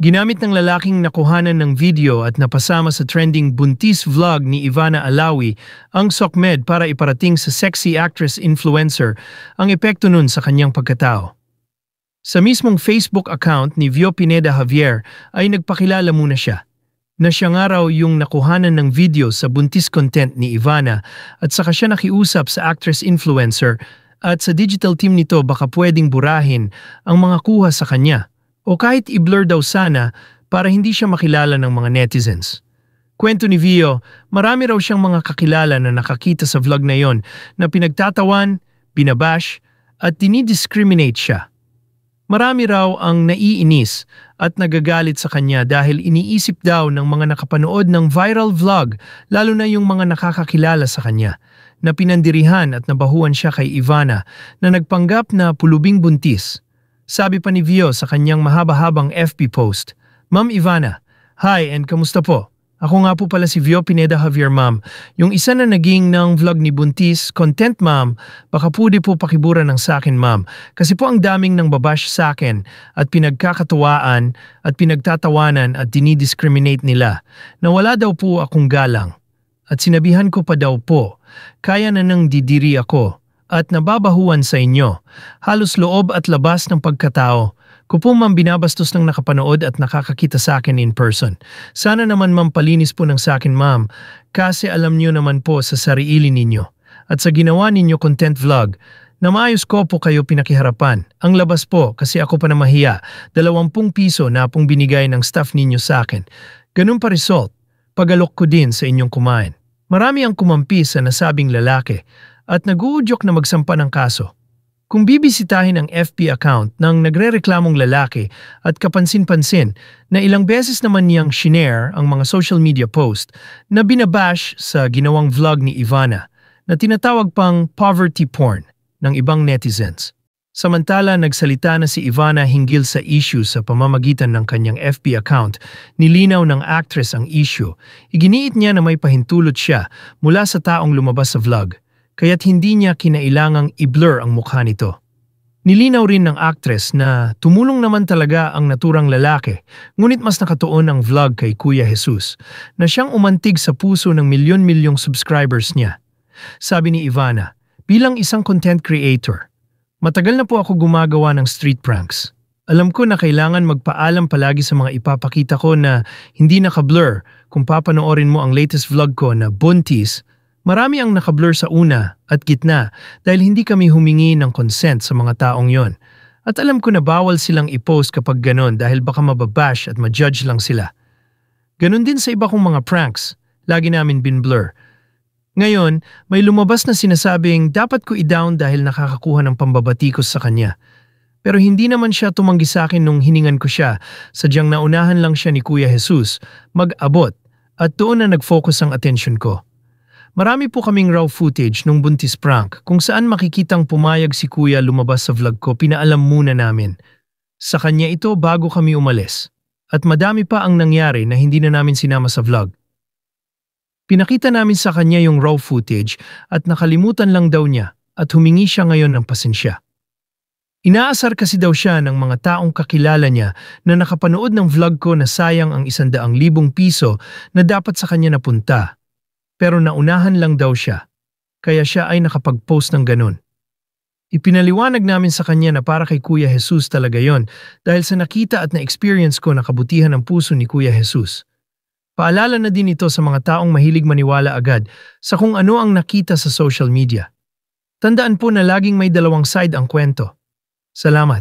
Ginamit ng lalaking nakuhanan ng video at napasama sa trending buntis vlog ni Ivana Alawi ang SOCMED para iparating sa sexy actress-influencer ang epekto nun sa kanyang pagkatao. Sa mismong Facebook account ni Vio Pineda Javier ay nagpakilala muna siya, na siya nga raw yung nakuhanan ng video sa buntis content ni Ivana at saka siya nakiusap sa actress-influencer at sa digital team nito baka pwedeng burahin ang mga kuha sa kanya. O kahit i-blur daw sana para hindi siya makilala ng mga netizens. Kwento ni Vio, marami raw siyang mga kakilala na nakakita sa vlog na yon na pinagtatawan, binabash at dinidiscriminate siya. Marami raw ang naiinis at nagagalit sa kanya dahil iniisip daw ng mga nakapanood ng viral vlog, lalo na yung mga nakakakilala sa kanya, na pinandirihan at nabahuan siya kay Ivana na nagpanggap na pulubing buntis. Sabi pa ni Vio sa kanyang mahaba-habang FB post, "Ma'am Ivana, hi and kamusta po? Ako nga po pala si Vio Pineda Javier, ma'am. Yung isa na naging ng vlog ni buntis, content ma'am, baka pwede po pakibura ng sakin ma'am. Kasi po ang daming nang babash sa akin at pinagkakatuwaan at pinagtatawanan at dinidiscriminate nila na wala daw po akong galang. At sinabihan ko pa daw po, kaya na nang didiri ako at nababahuan sa inyo. Halos loob at labas ng pagkatao. Ko po ma'am binabastos ng nakapanood at nakakakita sa akin in person. Sana naman ma'am palinis po ng sa akin ma'am, kasi alam niyo naman po sa sarili ninyo. At sa ginawa ninyo content vlog, na maayos ko po kayo pinakiharapan. Ang labas po kasi ako pa na mahiya, 20 piso na pong binigay ng staff ninyo sa akin. Ganun pa result, pagalok ko din sa inyong kumain. Marami ang kumampi sa nasabing lalaki, at nag-uudyok na magsampa ng kaso. Kung bibisitahin ang FB account ng nagrereklamong lalaki at kapansin-pansin na ilang beses naman niyang shinare ang mga social media post na binabash sa ginawang vlog ni Ivana na tinatawag pang poverty porn ng ibang netizens. Samantala, nagsalita na si Ivana hinggil sa issue sa pamamagitan ng kanyang FB account. Nilinaw ng actress ang issue. Iginiit niya na may pahintulot siya mula sa taong lumabas sa vlog, kaya't hindi niya kinailangang i-blur ang mukha nito. Nilinaw rin ng actress na tumulong naman talaga ang naturang lalaki, ngunit mas nakatuon ang vlog kay Kuya Jesus, na siyang umantig sa puso ng milyon-milyong subscribers niya. Sabi ni Ivana, bilang isang content creator, matagal na po ako gumagawa ng street pranks. Alam ko na kailangan magpaalam palagi sa mga ipapakita ko na hindi naka-blur. Kung papanoorin mo ang latest vlog ko na buntis, marami ang nakablur sa una at gitna dahil hindi kami humingi ng consent sa mga taong yon. At alam ko na bawal silang i-post kapag ganon dahil baka mababash at ma-judge lang sila. Ganon din sa iba kong mga pranks, lagi namin binblur. Ngayon, may lumabas na sinasabing dapat ko i-down dahil nakakakuha ng pambabatikos sa kanya. Pero hindi naman siya tumanggi sa akin nung hiningan ko siya, sadyang naunahan lang siya ni Kuya Jesus mag-abot at doon na nag-focus ang attention ko. Marami po kaming raw footage nung buntis prank kung saan makikitang pumayag si Kuya lumabas sa vlog ko, pinaalam muna namin. Sa kanya ito bago kami umalis. At madami pa ang nangyari na hindi na namin sinama sa vlog. Pinakita namin sa kanya yung raw footage at nakalimutan lang daw niya at humingi siya ngayon ng pasensya. Inaasar kasi daw siya ng mga taong kakilala niya na nakapanood ng vlog ko na sayang ang 100,000 piso na dapat sa kanya napunta. Pero naunahan lang daw siya, kaya siya ay nakapag-post ng ganun. Ipinaliwanag namin sa kanya na para kay Kuya Jesus talaga yon dahil sa nakita at na-experience ko na kabutihan ng puso ni Kuya Jesus. Paalala na din ito sa mga taong mahilig maniwala agad sa kung ano ang nakita sa social media. Tandaan po na laging may dalawang side ang kwento. Salamat.